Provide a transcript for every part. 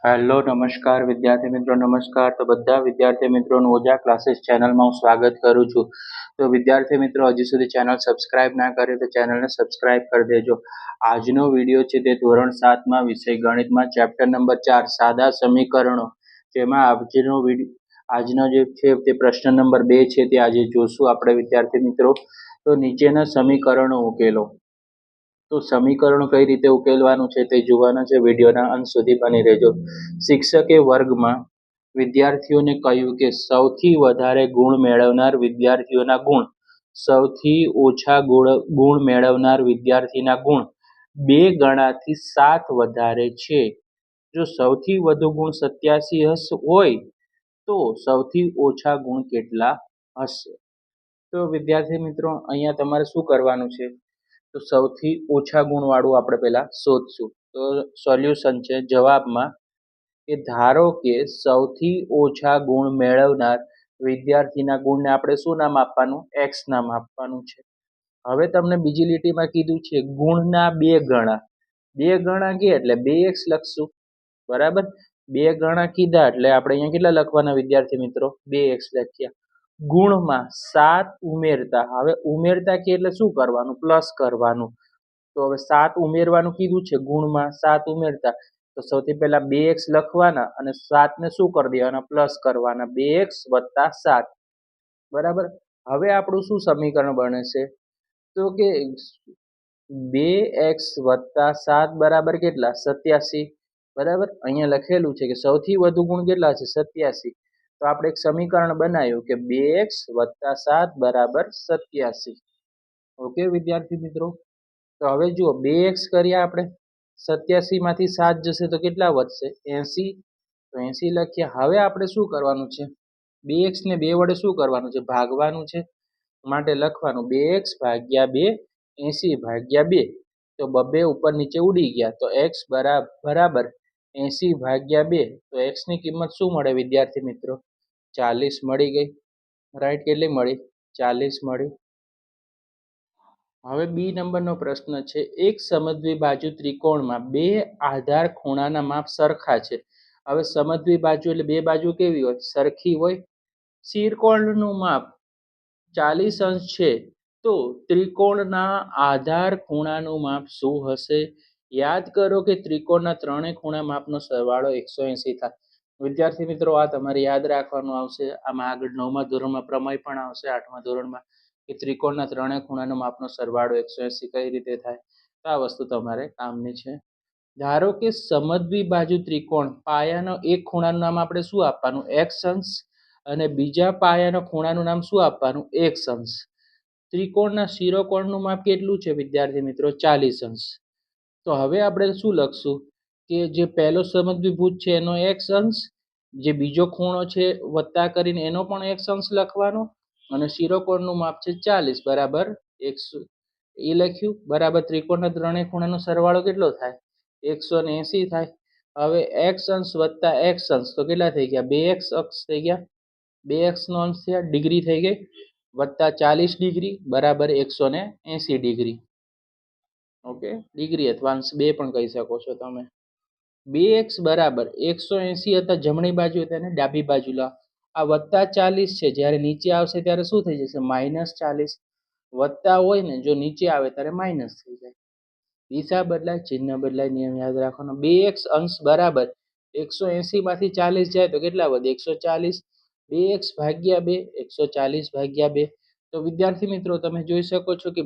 Hello નમસ્કાર વિદ્યાર્થી મિત્રો નમસ્કાર. તો બધા વિદ્યાર્થી મિત્રોનું ઓજા ક્લાસીસ ચેનલમાં હું સ્વાગત કરું છું. તો વિદ્યાર્થી મિત્રો હજી સુધી ચેનલ સબસ્ક્રાઇબ ના કરી તો ચેનલને સબસ્ક્રાઇબ કરી દેજો. આજનો વિડીયો છે તે ધોરણ 7માં વિષય ગણિતમાં ચેપ્ટર નંબર 4 સાદા સમીકરણો, જેમાં આજનો જે છે તે પ્રશ્ન નંબર 2 છે તે આજે જોશું આપણે વિદ્યાર્થી મિત્રો. તો નીચેના સમીકરણો ઉકેલો. તો સમીકરણો કઈ રીતે ઉકેલવાનું છે તે જોવાના છે. વિડીયોના અંત સુધી બની રહેજો. શિક્ષકે વર્ગમાં વિદ્યાર્થીઓને કહ્યું કે સૌથી વધારે ગુણ મેળવનાર વિદ્યાર્થીઓના ગુણ સૌથી ઓછા ગુણ મેળવનાર વિદ્યાર્થીના ગુણ 2 ગણાથી 7 વધારે છે. જો સૌથી વધુ ગુણ 87 હોય તો સૌથી ઓછા ગુણ કેટલા હશે? તો વિદ્યાર્થી મિત્રો અહીંયા તમારે શું કરવાનું છે? તો સૌથી ઓછા ગુણ વાળું આપણે પહેલા શોધશું. તો સોલ્યુશન છે જવાબમાં કે ધારો કે સૌથી ઓછા ગુણ મેળવનાર વિદ્યાર્થીના ગુણને આપણે શું નામ આપવાનું? એક્સ નામ આપવાનું છે. હવે તમને બીજી લીટીમાં કીધું છે ગુણના 2 ગણા. 2 ગણા કે એટલે 2x લખશું, બરાબર. 2 ગણા કીધા એટલે આપણે અહીંયા કેટલા લખવાના વિદ્યાર્થી મિત્રો? 2x લખ્યા. ગુણમાં 7 ઉમેરતા, હવે ઉમેરતા કે એટલે શું કરવાનું? પ્લસ કરવાનું. તો હવે 7 ઉમેરવાનું કીધું છે, ગુણમાં 7 ઉમેરતા. તો સૌથી પહેલા 2x લખવાના અને 7 ને શું કરી દેવાના? પ્લસ કરવાના. 2x + 7, બરાબર. હવે આપણું શું સમીકરણ બને છે? તો કે 2x + 7 બરાબર કેટલા? 87, બરાબર. અહીંયા લખેલું છે કે સૌથી વધુ ગુણ કેટલા છે? 87. તો આપણે એક સમીકરણ બનાવ્યું કે 2x + 7 બરાબર 87. ઓકે વિદ્યાર્થી મિત્રો. તો હવે જુઓ 2x કર્યા આપણે, 87 માંથી 7 જશે તો કેટલા વધશે? 80. તો 80 લખ્યા. હવે આપણે શું કરવાનું છે? 2x ને 2 વડે શું કરવાનું છે? ભાગવાનું છે. માટે લખવાનું 2x / 2, 80 / 2. તો 2 ઉપર નીચે ઉડી ગયા તો x બરાબર 80 / 2. તો x ની કિંમત શું મળે વિદ્યાર્થી મિત્રો? 40 મળી ગઈ. રાઈટ. કેટલી મળી? 40 મળી. હવે બી નંબરનો પ્રશ્ન છે એક સમદ્વિબાજુ ત્રિકોણમાં 2 આધાર ખૂણાના માપ સરખા છે. હવે સમદ્વિબાજુ એટલે 2 બાજુ કેવી હોય? સરખી હોય. શિરકોણનું માપ 40 અંશ છે તો ત્રિકોણના આધાર ખૂણાનું માપ શું હશે? યાદ કરો કે ત્રિકોણના ત્રણેય ખૂણા માપનો સરવાળો 180 થાય. વિદ્યાર્થી મિત્રો આ તમારે યાદ રાખવાનું આવશે. આમાં આગળ 9મા ધોરણમાં પ્રમેય પણ આવશે, 8મા ધોરણમાં, કે ત્રિકોણના ત્રણેય ખૂણાનો માપનો સરવાળો 180 કઈ રીતે થાય. તો આ વસ્તુ તમારે કામની છે. ધારો કે સમદ્વિબાજુ ત્રિકોણ પાયાનો એક ખૂણાનું નામ આપણે શું આપવાનું? x અંશ, અને બીજા પાયાનો ખૂણાનું નામ શું આપવાનું? x અંશ. ત્રિકોણના શિરોકોણનું માપ કેટલું છે વિદ્યાર્થી મિત્રો? 40 અંશ. તો હવે આપણે શું લખશું કે જે પહેલો સમદ્વિભુજ છે એનો x અંશ, જે બીજો ખૂણો છે વત્તા કરીને એનો પણ x અંશ લખવાનો, અને શિરોકોણનું માપ છે 40 બરાબર 100 એ લખ્યું, બરાબર. ત્રિકોણના ત્રણેય ખૂણાનો સરવાળો કેટલો થાય? 180 થાય. હવે x અંશ વત્તા x અંશ તો કેટલા થઈ ગયા? 2x અંશ થઈ ગયા. 2x નો અંશ થયા, ડિગ્રી થઈ ગઈ, વત્તા 40 ડિગ્રી બરાબર 180 ડિગ્રી. ઓકે, ડિગ્રી અથવા અંશ 2 પણ કહી શકો છો તમે. 2x બરાબર 180 હતા જમણી બાજુ, તેને ડાબી બાજુ લાવ. આ વત્તા 40 છે, જ્યારે નીચે આવશે ત્યારે શું થઈ જશે? -40. વત્તા હોય ને જો નીચે આવે ત્યારે માઇનસ થઈ જાય. દિશા બદલાય, ચિહ્ન બદલાય, નિયમ યાદ રાખવાનો. 2x અંશ બરાબર 180 માંથી 40 જાય તો કેટલા વધે? 140. 2x / 2, 140 / 2. તો વિદ્યાર્થી મિત્રો તમે જોઈ શકો છો કે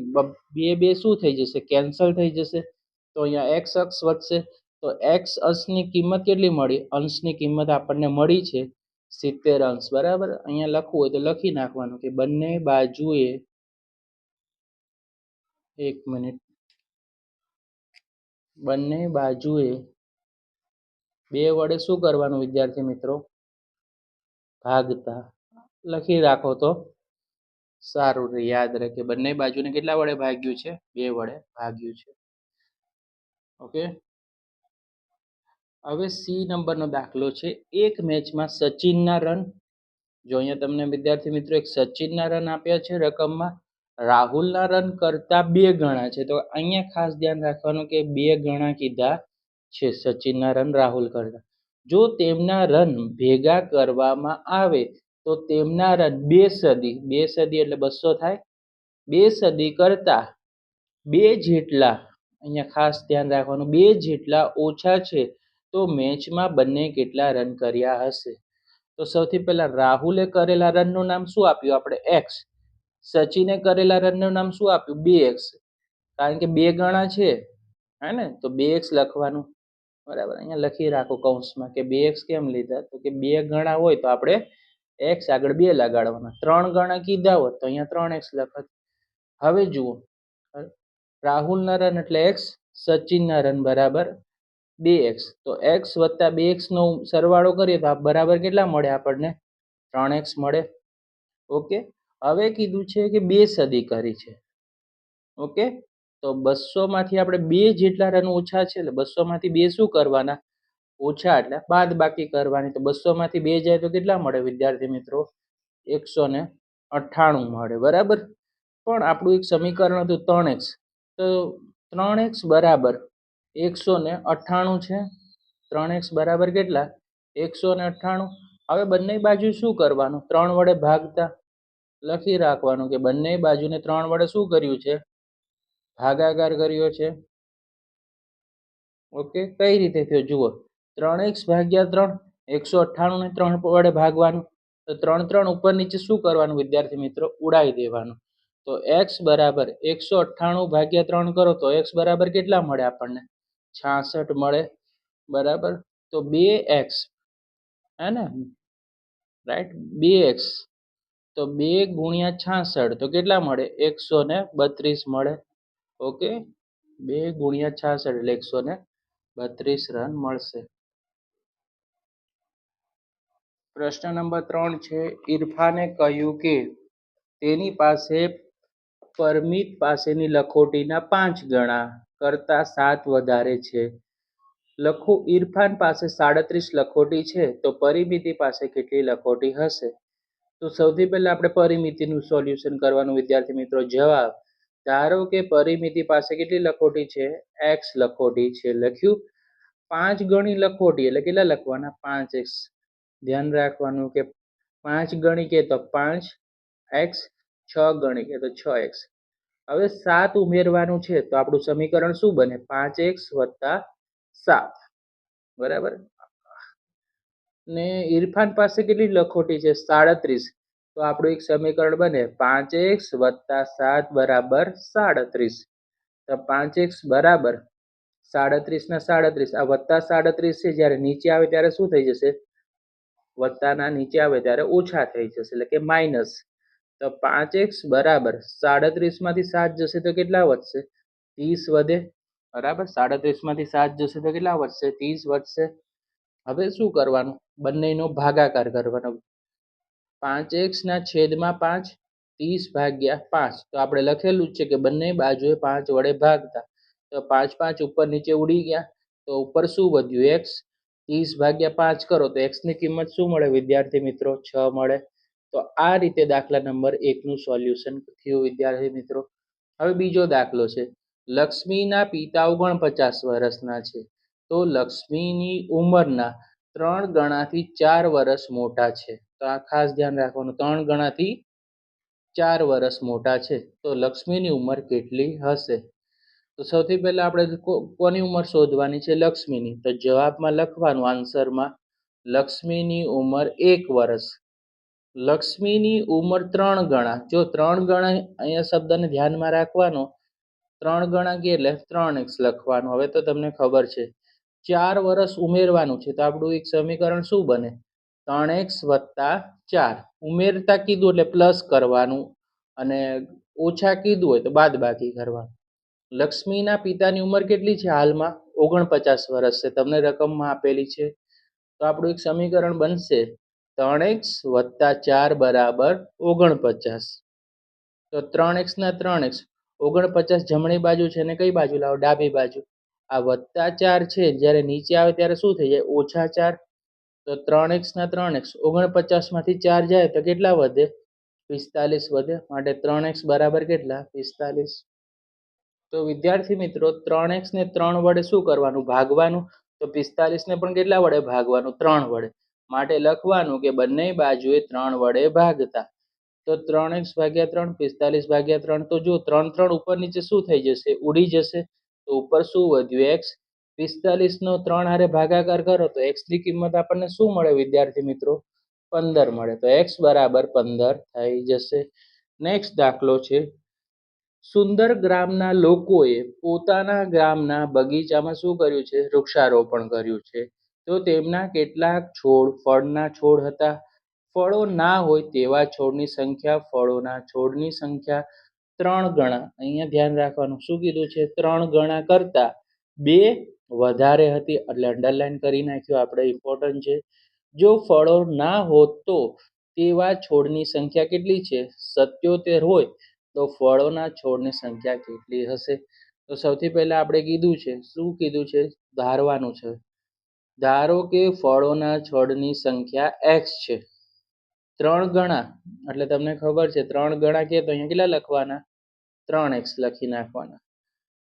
2 શું થઈ જશે? કેન્સલ થઈ જશે. તો અહીંયા x અક્ષ વધશે. તો x અંશની કિંમત કેટલી મળી? અંશની કિંમત આપણને મળી છે 70 અંશ, બરાબર. અહીંયા લખવું હોય તો લખી નાખવાનું કે બંને બાજુએ, એક મિનિટ, બંને બાજુએ 2 વડે શું કરવાનું વિદ્યાર્થી મિત્રો? ભાગતા. લખી રાખો તો સારું રહે, યાદ રહે કે બંને બાજુને કેટલા વડે ભાગ્યું છે? 2 વડે ભાગ્યું છે. ઓકે. હવે સી નંબરનો દાખલો છે એક મેચમાં સચિનના રન, જો અહીંયા તમને વિદ્યાર્થી મિત્રો એક સચિનના રન આપ્યા છે રકમમાં, રાહુલના રન કરતા 2 ગણા છે. તો અહીંયા ખાસ ધ્યાન રાખવાનું કે 2 ગણા કીધા છે સચિનના રન રાહુલ કરતા. જો તેમના રન ભેગા કરવામાં આવે તો તેમના રન 2 સદી એટલે 200 થાય. 2 સદી કરતા 2 જેટલા, અહીંયા ખાસ ધ્યાન રાખવાનું, 2 જેટલા ઓછા છે તો મેચમાં બંને કેટલા રન કર્યા હશે. તો સૌથી પહેલા રાહુલે કરેલા રનનું નામ શું આપ્યું આપણે? એક્સ. સચિને કરેલા રનનું નામ શું આપ્યું? 2x. કારણ કે 2 ગણા છે, હે ને, તો 2x લખવાનું. બરાબર, અહીંયા લખી રાખો કૌંસમાં કે 2x કેમ લીધા, તો કે 2 ગણા હોય તો આપણે x આગળ 2 લગાડવાના. 3 ગણા કીધા હોત તો અહીંયા 3x લખત. હવે જુઓ, રાહુલના રન એટલે x, સચિનના રન બરાબર 2x. તો x વત્તા 2x નો સરવાળો કરીએ તો બરાબર કેટલા મળે આપણને? 3x મળે. ઓકે, હવે કીધું છે કે 2 સદી કરી છે. ઓકે, તો 200 માંથી આપણે 2 જેટલા રન ઓછા છે, એટલે 200 માંથી 2 શું કરવાના? ઓછા એટલે બાદ બાકી કરવાની. તો 200 માંથી 2 જાય તો કેટલા મળે વિદ્યાર્થી મિત્રો? 198 મળે. બરાબર, પણ આપણું એક સમીકરણ હતું 3x, તો 3x બરાબર 198 છે. 3x બરાબર કેટલા? 198. હવે બંને બાજુ શું કરવાનું? 3 વડે ભાગતા. લખી રાખવાનું કે બંને બાજુને 3 વડે શું કર્યું છે? ભાગાકાર કર્યો છે. ઓકે, કઈ રીતે થયો જુઓ, 3x ભાગ્યા 3, 198 ને 3 વડે ભાગવાનું. તો 3 3 ઉપર નીચે શું કરવાનું વિદ્યાર્થી મિત્રો? ઉડાઈ દેવાનું. તો x બરાબર 198 ભાગ્યા 3 કરો તો x બરાબર કેટલા મળે આપણને? 66 મળે. બરાબર, તો 2x, હે ને, રાઈટ, 2x. તો 2 ગુણ્યા 66 તો કેટલા મળે? 132 મળે. ઓકે, 2 ગુણ્યા 66 એટલે 132 રન મળશે. પ્રશ્ન નંબર 3 છે, ઇરફાને કહ્યું કે તેની પાસે પરમિત પાસેની લખોટીના 5 ગણા કરતા 7 વધારે છે. લખો, ઇરફાન પાસે 37 લખોટી છે તો પરિમિતિ પાસે કેટલી લખોટી હશે? તો સૌથી પહેલા આપણે પરિમિતિનું સોલ્યુશન કરવાનું વિદ્યાર્થી મિત્રો. જવાબ, ધારો કે પરિમિતિ પાસે કેટલી લખોટી છે? x લખોટી છે. લખ્યું. 5 ગણી લખોટી એટલે કેટલા લખવાના? 5x. ધ્યાન રાખવાનું કે 5 ગણી કે તો 5x, 6 ગણી કે તો 6x. હવે 7 ઉમેરવાનું છે તો આપણું સમીકરણ શું બને? 5x વત્તા 7. બરાબર, ને ઇરફાન પાસે કેટલી લખોટી છે? 37. તો આપણું એક સમીકરણ બને 5x વત્તા 7 બરાબર 37. તો 5x બરાબર 37 ના 37, આ વત્તા 37 છે, જ્યારે નીચે આવે ત્યારે શું થઈ જશે? વત્તાના નીચે આવે ત્યારે ઓછા થઈ જશે, એટલે કે માઇનસ. તો 5x બરાબર 37 માંથી 7 જશે તો કેટલા વધશે? 30 વધે. બરાબર, 37 માંથી 7 જશે તો કેટલા વધશે? 30 વધશે. હવે શું કરવાનું? બંનેનો ભાગાકાર કરવાનો. 5x ના છેદમાં 5, 30 ભાગ્યા 5. તો આપણે લખેલું છે કે બંને બાજુએ 5 વડે ભાગતા. તો 5 5 ઉપર નીચે ઉડી ગયા, તો ઉપર શું વધ્યું? x. 30 ભાગ્યા 5 કરો તો x ની કિંમત શું મળે વિદ્યાર્થી મિત્રો? 6 મળે. તો આ રીતે દાખલા નંબર 1 નું સોલ્યુશન થયું વિદ્યાર્થી મિત્રો. હવે બીજો દાખલો છે, લક્ષ્મીના પિતા 49 વર્ષના છે તો લક્ષ્મીની ઉંમરના 3 ગણાથી 4 વર્ષ મોટા છે. તો આ ખાસ ધ્યાન રાખવાનું, 3 ગણાથી 4 વર્ષ મોટા છે તો લક્ષ્મીની ઉંમર કેટલી હશે? તો સૌથી પહેલા આપણે કોની ઉંમર શોધવાની છે? લક્ષ્મીની. તો જવાબમાં લખવાનું, આન્સરમાં, લક્ષ્મીની ઉંમર 1 વર્ષ. લક્ષ્મીની ઉંમર 3 ગણા. જો 3 ગણા, અહીંયા શબ્દને ધ્યાનમાં રાખવાનો, 3 ગણા કે એટલે 3x લખવાનું. હવે તો તમને ખબર છે. 4 વર્ષ ઉમેરવાનું છે તો આપણું એક સમીકરણ શું બને? 3x વત્તા 4. ઉમેરતા કીધું એટલે પ્લસ કરવાનું, અને ઓછા કીધું હોય તો બાદ બાકી કરવાનું. લક્ષ્મીના પિતાની ઉંમર કેટલી છે હાલમાં? 49 વર્ષ છે, તમને રકમમાં આપેલી છે. તો આપણું એક સમીકરણ બનશે 3x વત્તા 4 બરાબર 49. તો 3x ના 3x, 49 જમણી બાજુ છે ને કઈ બાજુ લાવો? ડાબી બાજુ. આ વત્તા 4 છે, જ્યારે નીચે આવે ત્યારે શું થઈ જાય? ઓછા 4. તો 3x ના 3x, 49 માંથી 4 જાય તો કેટલા વધે? 45 વધે. માટે 3x બરાબર કેટલા? 45. તો વિદ્યાર્થી મિત્રો 3x ને 3 વડે શું કરવાનું? ભાગવાનું. તો 45 ને પણ કેટલા વડે ભાગવાનું? 3 વડે. માટે લખવાનું કે બંને બાજુએ 3 વડે ભાગતા. તો 3x ભાગ્યા 3, 45 ભાગ્યા 3. તો જો 3 3 ઉપર નીચે શું થઈ જશે? ઉડી જશે. તો ઉપર શું વધ્યું? x. 45 નો 3 હારે ભાગાકાર કરો તો x ની કિંમત આપણને શું મળે વિદ્યાર્થી મિત્રો? 15 મળે. તો x બરાબર 15 થઈ જશે. નેક્સ્ટ દાખલો છે, સુંદર ગ્રામના લોકોએ પોતાના ગામના બગીચામાં શું કર્યું છે? વૃક્ષારોપણ કર્યું છે. તો તેમના કેટલાક છોડ ફળના છોડ હતા. ફળો ના હોય તેવા છોડની સંખ્યા ફળોના છોડની સંખ્યા 3 ગણા. અહીંયા ધ્યાન રાખવાનું, શું કીધું છે? 3 ગણા કરતા 2 વધારે હતી. એટલે અંડરલાઈન કરી નાખ્યું આપણે, ઇમ્પોર્ટન્ટ છે. જો ફળો ના હોત તો તેવા છોડની સંખ્યા કેટલી છે? 77 હોય તો ફળોના છોડની સંખ્યા કેટલી હશે? તો સૌથી પહેલા આપણે કીધું છે, શું કીધું છે? ધારવાનું છે. ધારો કે ફળોના છોડની સંખ્યા x છે. 3 ગણા એટલે તમને ખબર છે 3 ગણા કે તો અહીંયા કેટલા લખવાના? 3x લખી નાખવાના.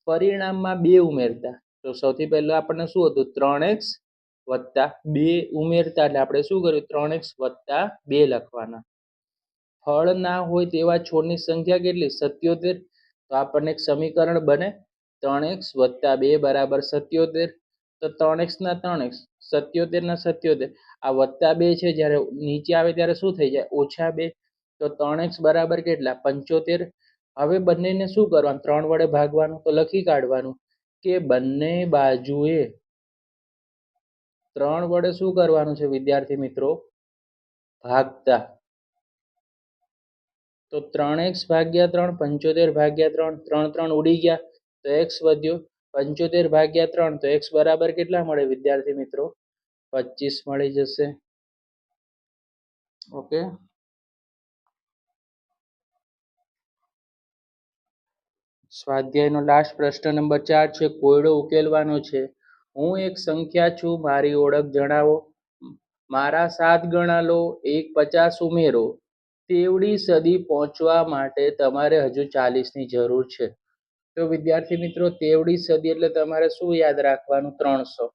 પરિણામમાં 2 ઉમેરતા. તો સૌથી પહેલા આપણને શું હતું? 3x વત્તા 2 ઉમેરતા. એટલે આપણે શું કર્યું? 3x વત્તા 2 લખવાના. ફળ ના હોય તેવા છોડની સંખ્યા કેટલી? 77. તો આપણને એક સમીકરણ બને 3x વત્તા 2 બરાબર 77. તો 3x ના 3x, 77 ના 77. આ વત્તા 2 છે, જ્યારે નીચે આવે ત્યારે શું થઈ જાય? ઓછા 2. તો 3x બરાબર કેટલા? 75. હવે બંનેને શું કરવાનું? 3 વડે ભાગવાનું. તો લખી કાઢવાનું કે બંને બાજુએ 3 વડે શું કરવાનું છે વિદ્યાર્થી મિત્રો? ભાગતા. તો 3x ભાગ્યા 3, 75 ભાગ્યા 3, 3 3 ઉડી ગયા તો x વધ્યો. 75 ભાગ્યા 3 તો x બરાબર કેટલા મળે વિદ્યાર્થી મિત્રો? 25 મળી જશે. ઓકે. સ્વાધ્યાયનો લાસ્ટ પ્રશ્ન નંબર 4 છે, કોયડો ઉકેલવાનો છે. હું એક સંખ્યા છું, મારી ઓળખ જણાવો. મારા 7 ગણા લો, 1 50 ઉમેરો. તેવડી સદી પહોંચવા માટે તમારે હજુ 40 ની જરૂર છે. તો વિદ્યાર્થી મિત્રો, તેવડી સદી એટલે તમારે શું યાદ રાખવાનું? 300.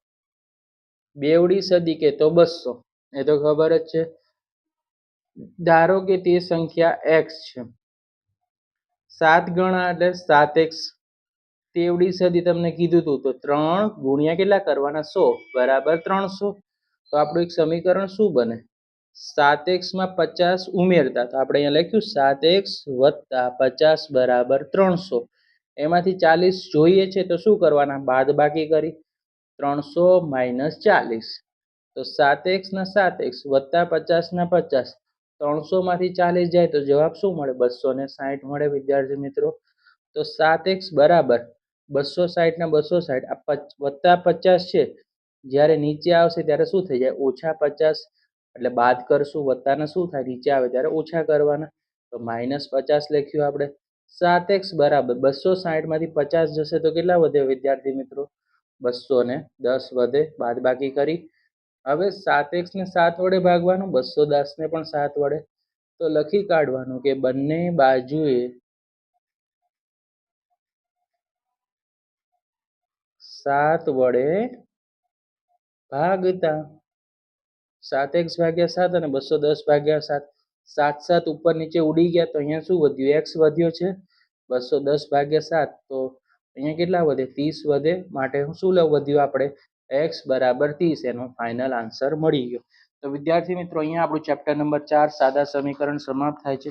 બેવડી સદી કે તો 200. એ તો ખબર જ છે. ધારો કે તે સંખ્યા x છે. 7 ગણા એટલે 7x. તેવડી સદી તમને કીધું હતું તો 3 ગુણ્યા કેટલા કરવાના? 100 બરાબર 300. તો આપણું એક સમીકરણ શું બને? 7x માં 50 ઉમેરતા. તો આપણે અહીંયા લખ્યું 7x વત્તા 50 બરાબર 300. એમાંથી 40 જોઈએ છે તો શું કરવાના? બાદ બાકી કરી. 300 માઇનસ 40. તો 7x ના 7x વત્તા 50 ના 50. 300 માંથી 40 જાય તો જવાબ શું મળે? 260 મળે વિદ્યાર્થી મિત્રો. તો 7x બરાબર 260 ના 260. આ વત્તા 50 છે, જ્યારે નીચે આવશે ત્યારે શું થઈ જાય? ઓછા 50. એટલે બાદ કરશું, વત્તાના શું થાય? નીચે આવે ત્યારે ઓછા કરવાના. તો માઇનસ 50 લખ્યું આપણે. 7x બરાબર 260 માંથી 50 જશે તો કેટલા વધે વિદ્યાર્થી મિત્રો? 210 વધે. બાદ બાકી કરી. હવે 7x ને 7 વડે ભાગવાનું, 210 ને પણ 7 વડે. તો લખી કાઢવાનું કે બંને બાજુએ 7 વડે ભાગતા. 7x ભાગ્યા 7 અને 210 ભાગ્યા 7. 7 7 ઉપર નીચે ઉડી ગયા તો અહીંયા શું વધ્યું? x વધ્યો છે. 210 ભાગ્યા 7 તો અહીંયા કેટલા વધે? 30 વધે. માટે શું વધ્યું આપણે? x બરાબર 30. એનો ફાઇનલ આન્સર મળી ગયો. તો વિદ્યાર્થી મિત્રો, અહીંયા આપણું ચેપ્ટર નંબર 4 સાદા સમીકરણ સમાપ્ત થાય છે.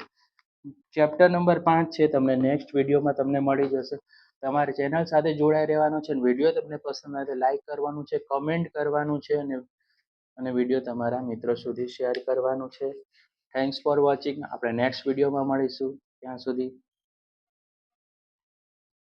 ચેપ્ટર નંબર 5 છે, તમને નેક્સ્ટ વિડીયોમાં તમને મળી જશે. તમારે ચેનલ સાથે જોડાઈ રહેવાનું છે. વિડીયો તમને પસંદ આવે તો લાઈક કરવાનું છે, કમેન્ટ કરવાનું છે અને વિડીયો તમારા મિત્રો સુધી શેર કરવાનું છે. Thanks for watching. આપણે નેક્સ્ટ વિડીયોમાં મળીશું. ત્યાં સુધી